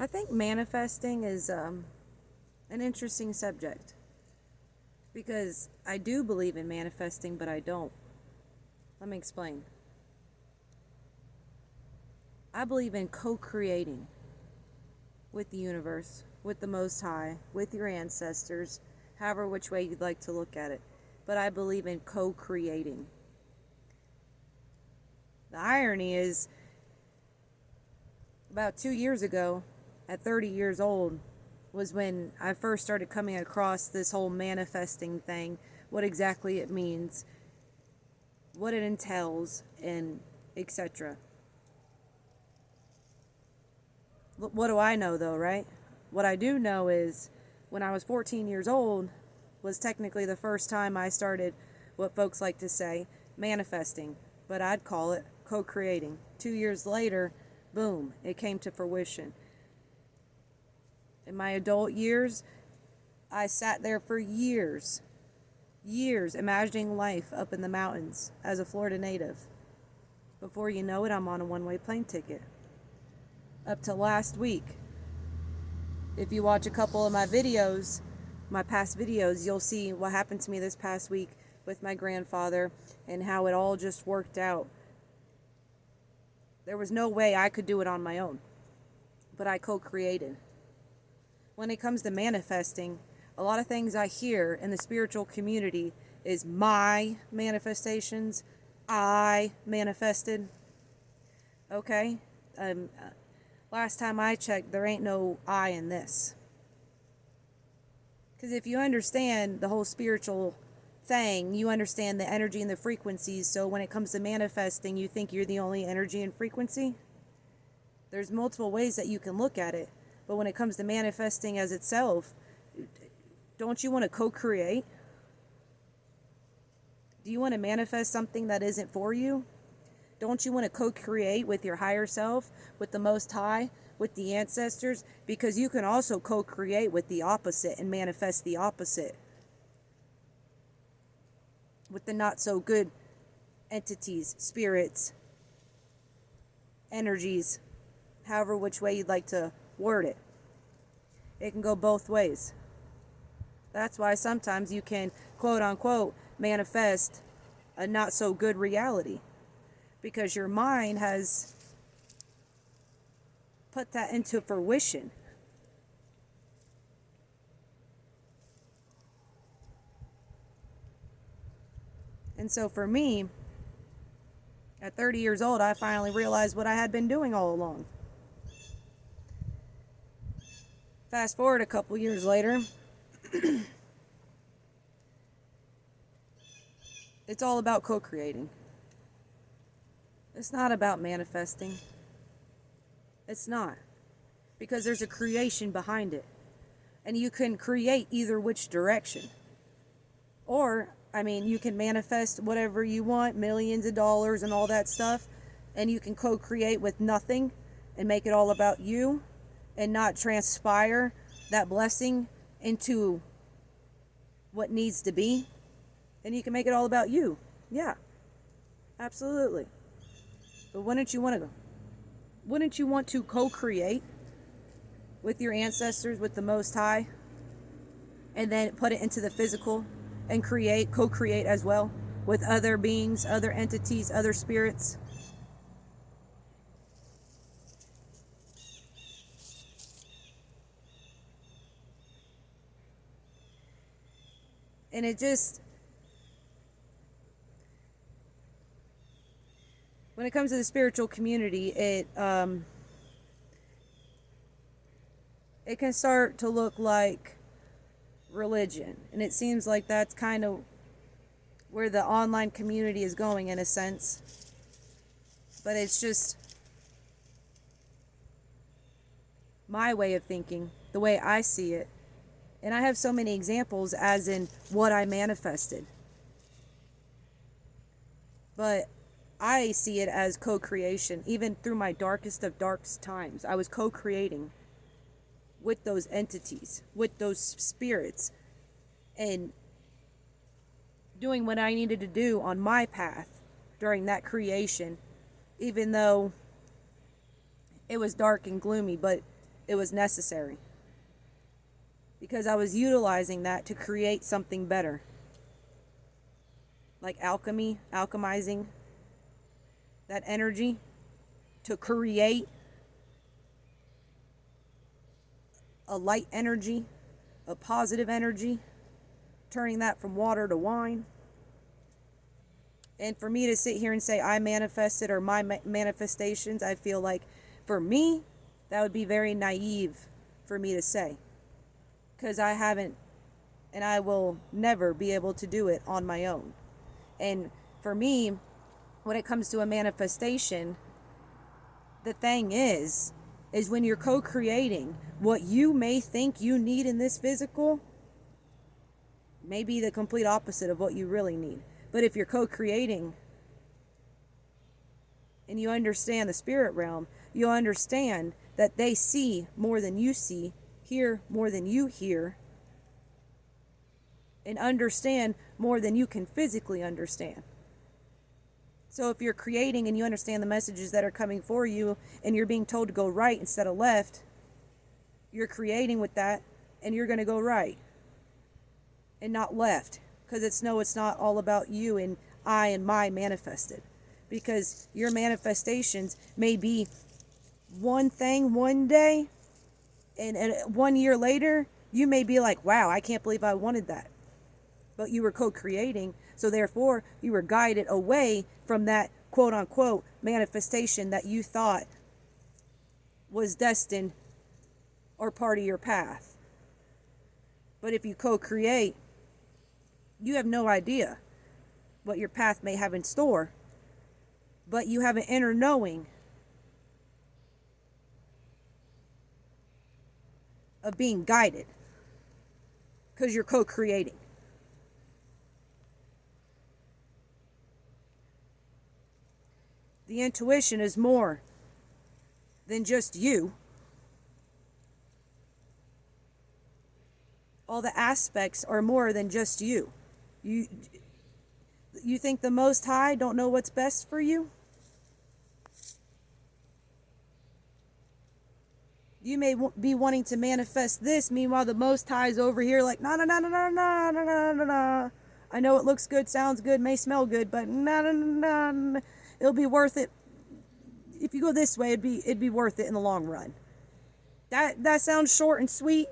I think manifesting is an interesting subject because I do believe in manifesting, but I don't. Let me explain. I believe in co-creating with the universe, with the Most High, with your ancestors, however which way you'd like to look at it. But I believe in co-creating. The irony is, about 2 years ago, at 30 years old, was when I first started coming across this whole manifesting thing, what exactly it means, what it entails, and etc. What do I know though, right? What I do know is when I was 14 years old was technically the first time I started what folks like to say manifesting, but I'd call it co-creating. 2 years later, boom, it came to fruition. In my adult years, I sat there for years imagining life up in the mountains as a Florida native. Before you know it, I'm on a one-way plane ticket. Up to last week, if you watch a couple of my videos, my past videos, you'll see what happened to me this past week with my grandfather and how it all just worked out. There was no way I could do it on my own, but I co-created. When it comes to manifesting, a lot of things I hear in the spiritual community is my manifestations, I manifested. Okay? Last time I checked, there ain't no I in this. Because if you understand the whole spiritual thing, you understand the energy and the frequencies. So when it comes to manifesting, you think you're the only energy and frequency? There's multiple ways that you can look at it. But when it comes to manifesting as itself, don't you want to co-create? Do you want to manifest something that isn't for you? Don't you want to co-create with your higher self, with the Most High, with the ancestors? Because you can also co-create with the opposite and manifest the opposite. With the not so good entities, spirits, energies, however which way you'd like to word it. It can go both ways. That's why sometimes you can, quote unquote, manifest a not so good reality. Because your mind has put that into fruition. And so for me, at 30 years old, I finally realized what I had been doing all along. Fast forward a couple years later, it's all about co-creating. It's not about manifesting. It's not. Because there's a creation behind it. And you can create either which direction. Or, you can manifest whatever you want, millions of dollars and all that stuff, and you can co-create with nothing and make it all about you and not transpire that blessing into what needs to be. And you can make it all about you. Yeah, absolutely. But wouldn't you want to co-create with your ancestors, with the Most High, and then put it into the physical and co-create as well with other beings, other entities, other spirits? And when it comes to the spiritual community, it can start to look like religion. And it seems like that's kind of where the online community is going in a sense. But it's just my way of thinking, the way I see it. And I have so many examples as in what I manifested. But I see it as co-creation. Even through my darkest of dark times, I was co-creating with those entities, with those spirits, and doing what I needed to do on my path during that creation, even though it was dark and gloomy, but it was necessary. Because I was utilizing that to create something better. Like alchemy, alchemizing that energy to create a light energy, a positive energy, turning that from water to wine. And for me to sit here and say I manifested or my manifestations, I feel like for me, that would be very naive for me to say. Because I haven't, and I will never be able to do it on my own. And for me, when it comes to a manifestation, the thing is when you're co-creating, what you may think you need in this physical may be the complete opposite of what you really need. But if you're co-creating and you understand the spirit realm, you'll understand that they see more than you see, hear more than you hear, and understand more than you can physically understand. So if you're creating and you understand the messages that are coming for you and you're being told to go right instead of left, you're creating with that and you're going to go right and not left. Because it's not all about you and I and my manifested. Because your manifestations may be one thing one day, and 1 year later, you may be like, wow, I can't believe I wanted that. But you were co-creating, so therefore you were guided away from that quote-unquote manifestation that you thought was destined or part of your path. But if you co-create, you have no idea what your path may have in store, but you have an inner knowing of being guided because you're co-creating. The intuition is more than just you. All the aspects are more than just you. You think the Most High don't know what's best for you? You may be wanting to manifest this, meanwhile the Most High is over here like, no, no, no, no, no, no, no, no, no, no. I know it looks good, sounds good, may smell good, but no, no, no, no. It'll be worth it. If you go this way, it'd be worth it in the long run. That sounds short and sweet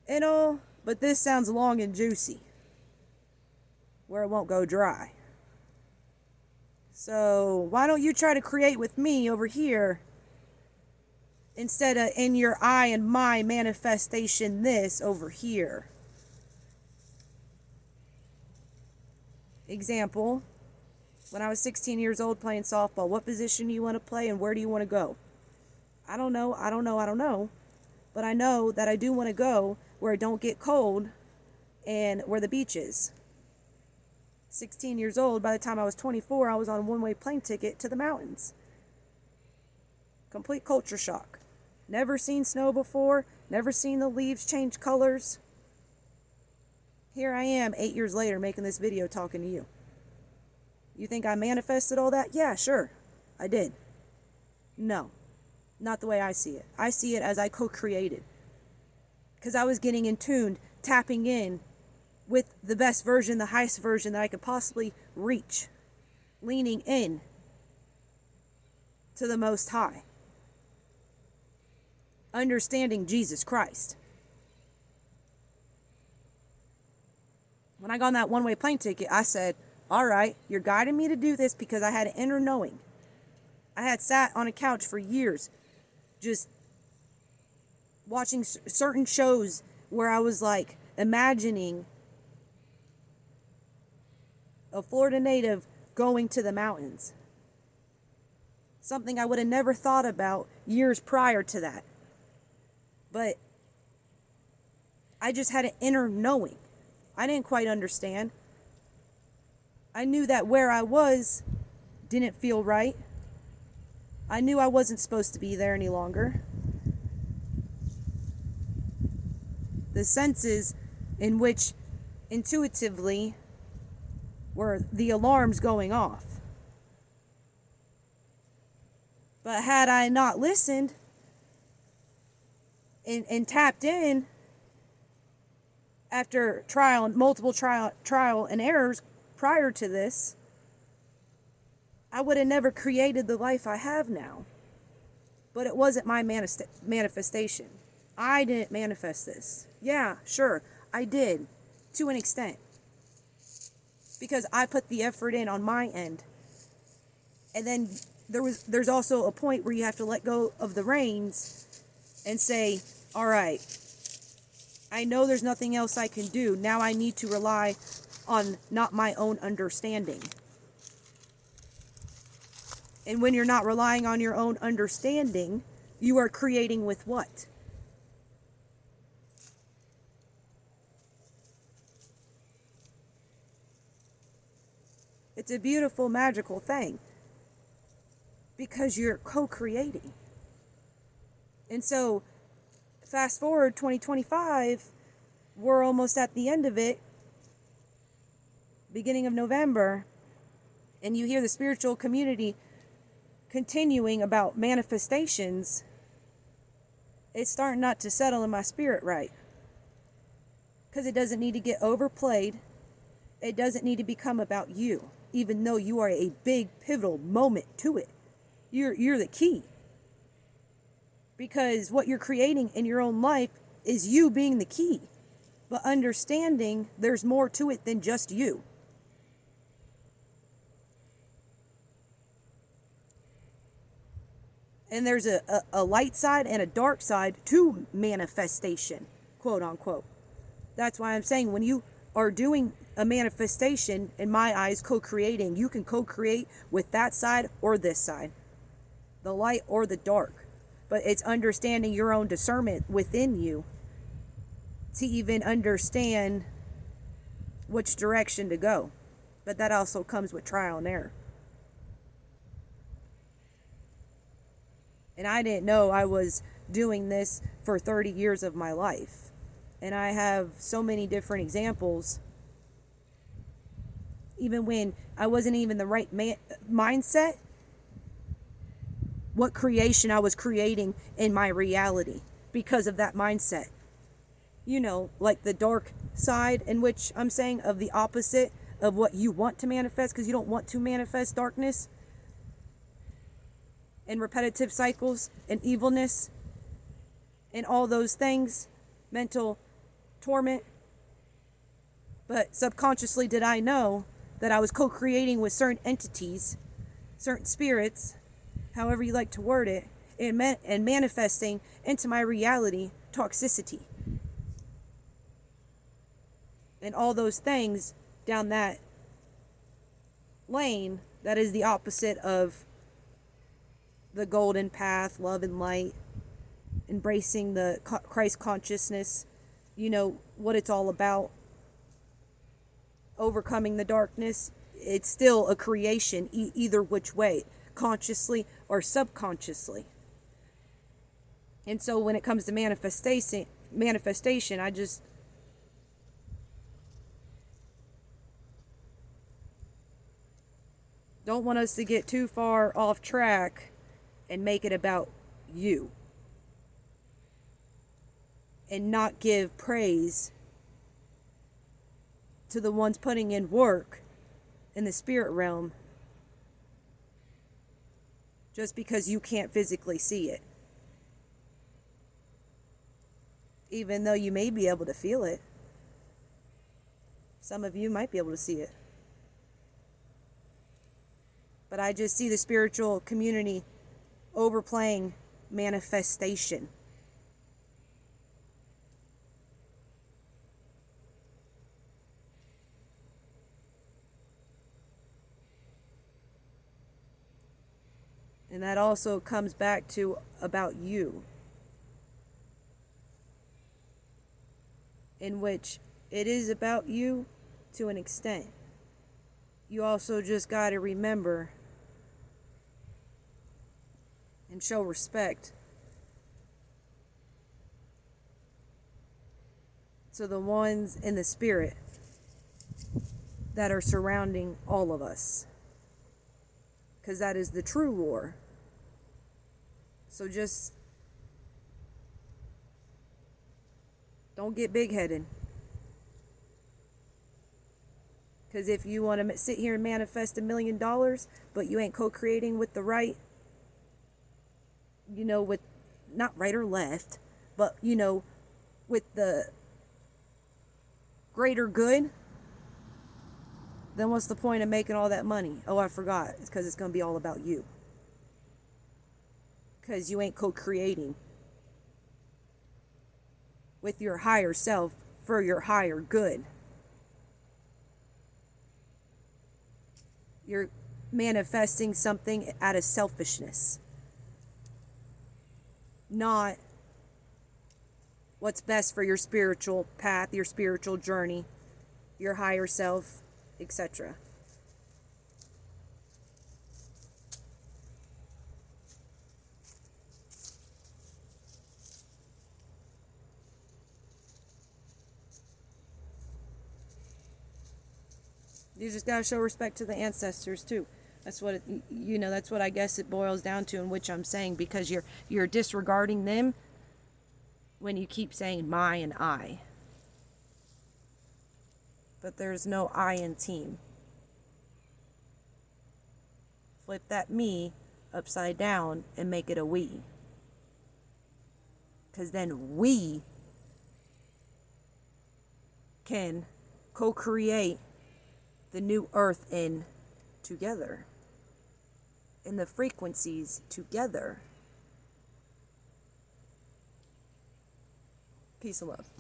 and all, but this sounds long and juicy, where it won't go dry. So why don't you try to create with me over here instead of in your I and my manifestation this over here? Example, when I was 16 years old playing softball, what position do you want to play and where do you want to go? I don't know. But I know that I do want to go where it don't get cold and where the beach is. 16 years old, by the time I was 24, I was on a one-way plane ticket to the mountains. Complete culture shock. Never seen snow before, never seen the leaves change colors. Here I am 8 years later making this video talking to you. You think I manifested all that? Yeah, sure, I did. No, not the way I see it. I see it as I co-created. Because I was getting in tuned, tapping in with the best version, the highest version that I could possibly reach. Leaning in to the Most High. Understanding Jesus Christ. When I got on that one-way plane ticket, I said, all right, you're guiding me to do this because I had an inner knowing. I had sat on a couch for years just watching certain shows where I was like imagining a Florida native going to the mountains. Something I would have never thought about years prior to that. But I just had an inner knowing. I didn't quite understand. I knew that where I was didn't feel right. I knew I wasn't supposed to be there any longer. The senses in which intuitively were the alarms going off. But had I not listened, and tapped in after multiple trial and errors prior to this, I would have never created the life I have now. But it wasn't my manifestation. I didn't manifest this. Yeah, sure, I did, to an extent. Because I put the effort in on my end. And then there's also a point where you have to let go of the reins and say, all right, I know there's nothing else I can do. Now I need to rely on not my own understanding. And when you're not relying on your own understanding, you are creating with what? It's a beautiful, magical thing. Because you're co-creating. And so, fast forward 2025, we're almost at the end of it, beginning of November, and you hear the spiritual community continuing about manifestations. It's starting not to settle in my spirit right. Because it doesn't need to get overplayed. It doesn't need to become about you, even though you are a big pivotal moment to it. You're the key. Because what you're creating in your own life is you being the key. But understanding there's more to it than just you. And there's a light side and a dark side to manifestation, quote unquote. That's why I'm saying when you are doing a manifestation, in my eyes, co-creating, you can co-create with that side or this side. The light or the dark. But it's understanding your own discernment within you to even understand which direction to go. But that also comes with trial and error. And I didn't know I was doing this for 30 years of my life. And I have so many different examples. Even when I wasn't even the right mindset, what creation I was creating in my reality because of that mindset. You know, like the dark side, in which I'm saying of the opposite of what you want to manifest, because you don't want to manifest darkness and repetitive cycles and evilness and all those things, mental torment. But subconsciously, did I know that I was co-creating with certain entities, certain spirits, however you like to word it, and manifesting into my reality toxicity. And all those things down that lane that is the opposite of the golden path, love and light, embracing the Christ consciousness, you know, what it's all about, overcoming the darkness. It's still a creation, either which way, consciously or subconsciously. And so when it comes to manifestation, I just don't want us to get too far off track and make it about you. And not give praise to the ones putting in work in the spirit realm just because you can't physically see it. Even though you may be able to feel it. Some of you might be able to see it. But I just see the spiritual community overplaying manifestation. And that also comes back to about you. In which it is about you to an extent. You also just got to remember and show respect to the ones in the spirit that are surrounding all of us. Because that is the true war. So just Don't get big-headed. Because if you want to sit here and manifest $1 million, but you ain't co-creating with the right, with not right or left, but, with the greater good, then what's the point of making all that money? Oh, I forgot. It's because it's going to be all about you. Because you ain't co-creating with your higher self for your higher good. You're manifesting something out of selfishness, not what's best for your spiritual path, your spiritual journey, your higher self, etc. You just gotta show respect to the ancestors too. That's what that's what I guess it boils down to, in which I'm saying, because you're disregarding them when you keep saying my and I. But there's no I in team. Flip that me upside down and make it a we. Because then we can co-create the new earth in together, in the frequencies together. Peace and love.